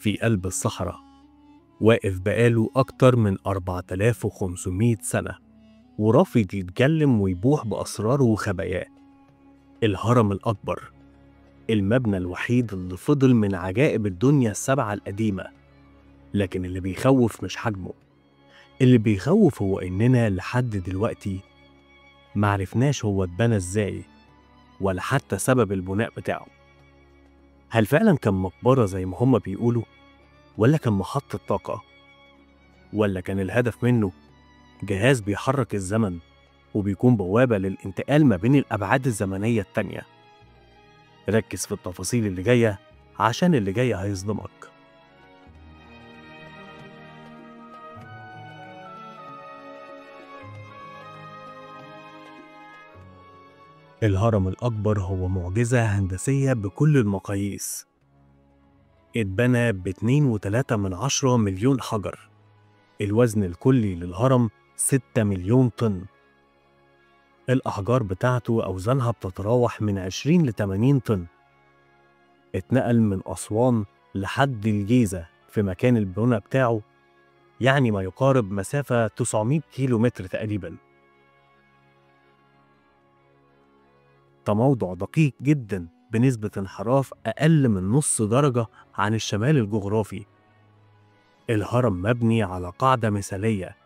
في قلب الصحراء، واقف بقاله أكتر من 4500 سنة ورافض يتكلم ويبوح بأسراره وخباياه. الهرم الأكبر، المبنى الوحيد اللي فضل من عجائب الدنيا السبعة القديمة. لكن اللي بيخوف مش حجمه، اللي بيخوف هو إننا لحد دلوقتي معرفناش هو اتبنى إزاي ولا حتى سبب البناء بتاعه. هل فعلا كان مقبرة زي ما هما بيقولوا، ولا كان محطة طاقة، ولا كان الهدف منه جهاز بيحرك الزمن وبيكون بوابة للانتقال ما بين الأبعاد الزمنية التانية؟ ركز في التفاصيل اللي جاية عشان اللي جاية هيصدمك. الهرم الأكبر هو معجزة هندسية بكل المقاييس. اتبنى ب2.3 مليون حجر. الوزن الكلي للهرم 6 مليون طن. الأحجار بتاعته أوزانها بتتراوح من 20 ل 80 طن. اتنقل من أسوان لحد الجيزة في مكان البناء بتاعه، يعني ما يقارب مسافة 900 كيلو متر تقريبا. تموضع دقيق جدا بنسبة انحراف أقل من نص درجة عن الشمال الجغرافي. الهرم مبني على قاعدة مثالية،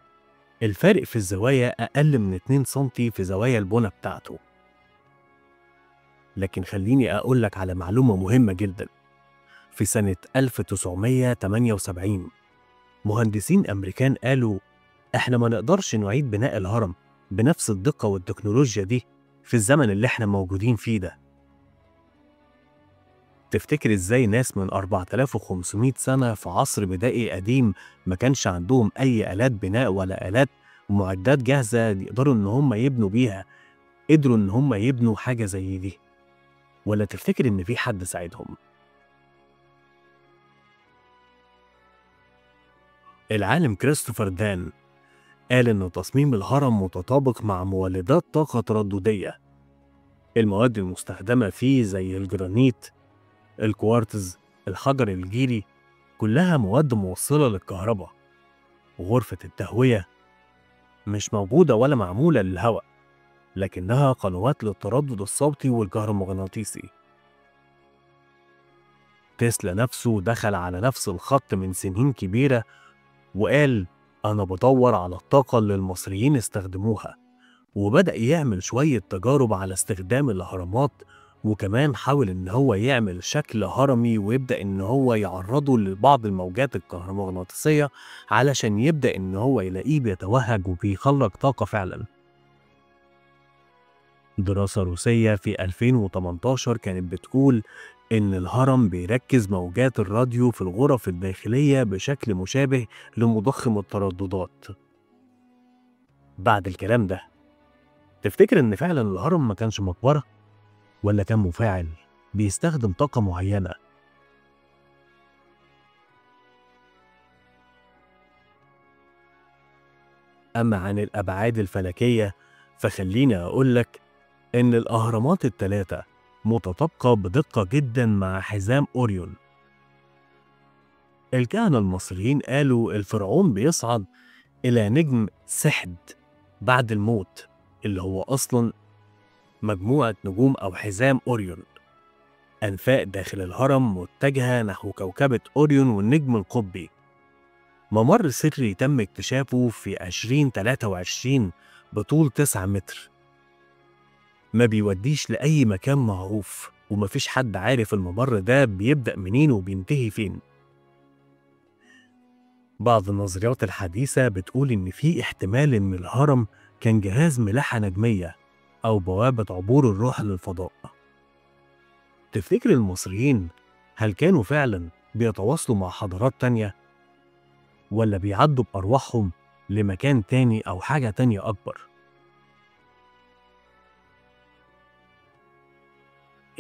الفارق في الزوايا أقل من 2 سنتي في زوايا البنى بتاعته. لكن خليني أقولك على معلومة مهمة جدا. في سنة 1978 مهندسين أمريكان قالوا إحنا ما نقدرش نعيد بناء الهرم بنفس الدقة والتكنولوجيا دي في الزمن اللي إحنا موجودين فيه ده. تفتكر إزاي ناس من 4500 سنة في عصر بدائي قديم ما كانش عندهم أي آلات بناء ولا آلات ومعدات جاهزة يقدروا إن هم يبنوا بيها، قدروا إن هم يبنوا حاجة زي دي؟ ولا تفتكر إن في حد ساعدهم؟ العالم كريستوفر دان قال إن تصميم الهرم متطابق مع مولدات طاقة ترددية. المواد المستخدمة فيه زي الجرانيت، الكوارتز، الحجر الجيري، كلها مواد موصلة للكهرباء. وغرفة التهوية مش موجودة ولا معمولة للهواء، لكنها قنوات للتردد الصوتي والكهرومغناطيسي. تسلا نفسه دخل على نفس الخط من سنين كبيرة وقال أنا بدور على الطاقة اللي المصريين استخدموها، وبدأ يعمل شوية تجارب على استخدام الأهرامات، وكمان حاول إن هو يعمل شكل هرمي ويبدأ إن هو يعرضه لبعض الموجات الكهرومغناطيسية علشان يبدأ إن هو يلاقيه بيتوهج وبيخرج طاقة فعلا. دراسة روسية في 2018 كانت بتقول إن الهرم بيركز موجات الراديو في الغرف الداخلية بشكل مشابه لمضخم الترددات. بعد الكلام ده تفتكر إن فعلا الهرم ما كانش مقبرة، ولا كان مفاعل بيستخدم طاقة معينة؟ أما عن الأبعاد الفلكية فخليني أقولك إن الأهرامات الثلاثة متطابقة بدقة جدا مع حزام أوريون. الكهنة المصريين قالوا الفرعون بيصعد إلى نجم سحد بعد الموت، اللي هو أصلا مجموعة نجوم أو حزام أوريون. أنفاق داخل الهرم متجهة نحو كوكبة أوريون والنجم القطبي. ممر سري تم اكتشافه في 2023 بطول 9 متر، ما بيوديش لأي مكان معروف، ومفيش حد عارف الممر ده بيبدأ منين وبينتهي فين. بعض النظريات الحديثة بتقول إن في احتمال إن الهرم كان جهاز ملاحة نجمية أو بوابة عبور الروح للفضاء. تفتكر المصريين هل كانوا فعلا بيتواصلوا مع حضارات تانية، ولا بيعدوا بأرواحهم لمكان تاني أو حاجة تانية أكبر؟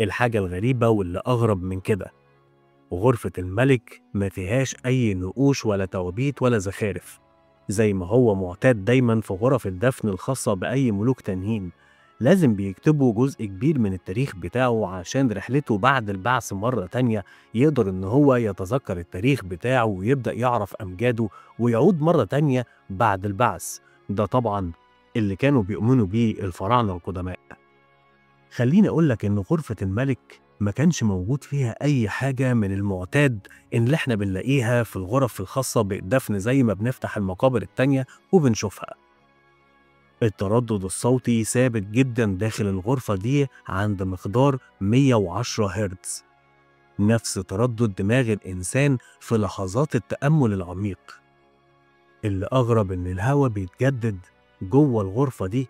الحاجة الغريبة واللي أغرب من كده، غرفة الملك ما فيهاش أي نقوش ولا توابيت ولا زخارف زي ما هو معتاد دايما في غرف الدفن الخاصة بأي ملوك تانيين. لازم بيكتبوا جزء كبير من التاريخ بتاعه عشان رحلته بعد البعث مرة تانية يقدر إن هو يتذكر التاريخ بتاعه ويبدأ يعرف أمجاده ويعود مرة تانية بعد البعث. ده طبعا اللي كانوا بيؤمنوا بيه الفراعنة القدماء. خليني أقولك إن غرفة الملك ما كانش موجود فيها أي حاجة من المعتاد اللي إحنا بنلاقيها في الغرف الخاصة بالدفن زي ما بنفتح المقابر التانية وبنشوفها. التردد الصوتي ثابت جدا داخل الغرفة دي عند مقدار 110 هرتز، نفس تردد دماغ الإنسان في لحظات التأمل العميق. اللي أغرب إن الهواء بيتجدد جوه الغرفة دي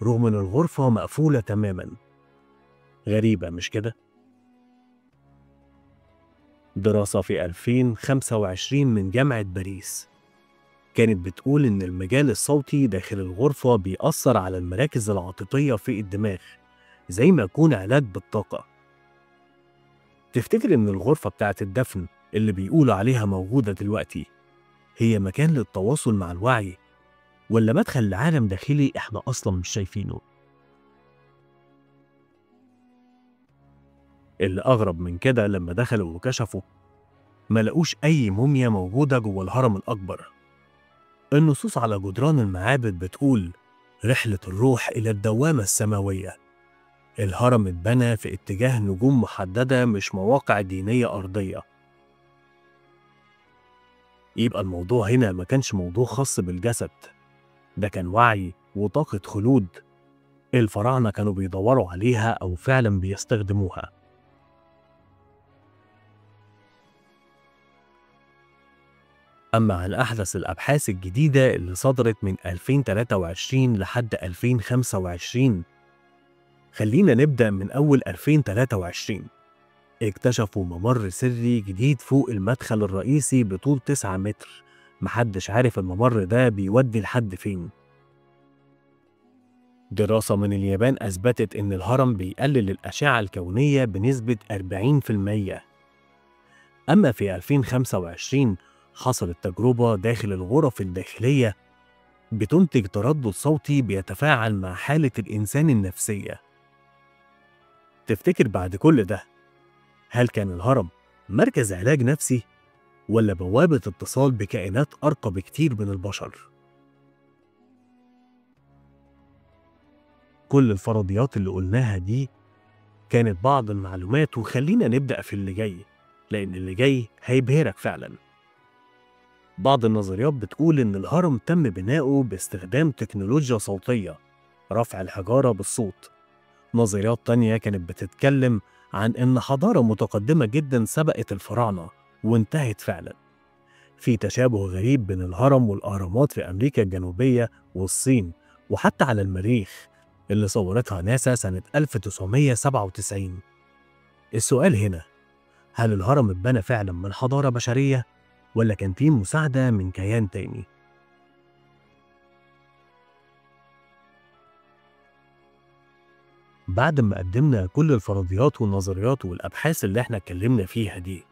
رغم إن الغرفة مقفولة تماما. غريبة مش كده؟ دراسة في 2025 من جامعة باريس كانت بتقول إن المجال الصوتي داخل الغرفة بيأثر على المراكز العاطفية في الدماغ زي ما يكون علاج بالطاقة. تفتكر إن الغرفة بتاعت الدفن اللي بيقولوا عليها موجودة دلوقتي هي مكان للتواصل مع الوعي ولا مدخل لعالم داخلي إحنا أصلا مش شايفينه؟ اللي أغرب من كده لما دخلوا وكشفوا ما لقوش أي موميا موجودة جوه الهرم الأكبر. النصوص على جدران المعابد بتقول رحلة الروح إلى الدوامة السماوية. الهرم اتبنى في اتجاه نجوم محددة مش مواقع دينية أرضية. يبقى الموضوع هنا ما كانش موضوع خاص بالجسد، ده كان وعي وطاقة خلود الفراعنة كانوا بيدوروا عليها أو فعلا بيستخدموها. أما عن أحدث الأبحاث الجديدة اللي صدرت من 2023 لحد 2025، خلينا نبدأ من أول 2023. اكتشفوا ممر سري جديد فوق المدخل الرئيسي بطول 9 متر، محدش عارف الممر ده بيودي لحد فين. دراسة من اليابان أثبتت إن الهرم بيقلل الأشعة الكونية بنسبة 40%. أما في 2025 حصلت تجربة داخل الغرف الداخلية بتنتج تردد صوتي بيتفاعل مع حالة الإنسان النفسية. تفتكر بعد كل ده هل كان الهرم مركز علاج نفسي ولا بوابة اتصال بكائنات أرقى بكتير من البشر؟ كل الفرضيات اللي قلناها دي كانت بعض المعلومات، وخلينا نبدأ في اللي جاي لأن اللي جاي هيبهرك فعلا. بعض النظريات بتقول إن الهرم تم بناؤه باستخدام تكنولوجيا صوتية، رفع الحجارة بالصوت. نظريات تانية كانت بتتكلم عن إن حضارة متقدمة جدا سبقت الفراعنة وانتهت فعلا. في تشابه غريب بين الهرم والأهرامات في أمريكا الجنوبية والصين وحتى على المريخ اللي صورتها ناسا سنة 1997. السؤال هنا، هل الهرم اتبنى فعلا من حضارة بشرية ولا كان فيه مساعدة من كيان تاني؟ بعد ما قدمنا كل الفرضيات والنظريات والأبحاث اللي احنا اتكلمنا فيها دي،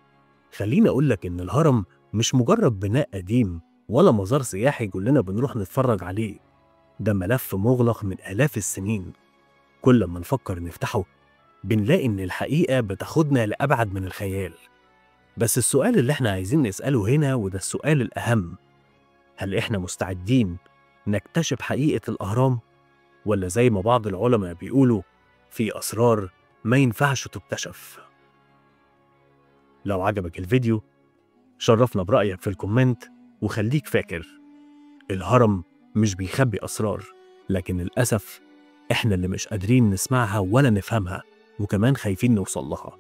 خليني أقولك إن الهرم مش مجرد بناء قديم ولا مزار سياحي كلنا بنروح نتفرج عليه. ده ملف مغلق من آلاف السنين، كل ما نفكر نفتحه بنلاقي إن الحقيقة بتاخدنا لأبعد من الخيال. بس السؤال اللي احنا عايزين نسأله هنا وده السؤال الأهم، هل احنا مستعدين نكتشف حقيقة الأهرام ولا زي ما بعض العلماء بيقولوا في أسرار ما ينفعش تكتشف؟ لو عجبك الفيديو شرفنا برأيك في الكومنت، وخليك فاكر الهرم مش بيخبي أسرار، لكن للأسف إحنا اللي مش قادرين نسمعها ولا نفهمها وكمان خايفين نوصل لها.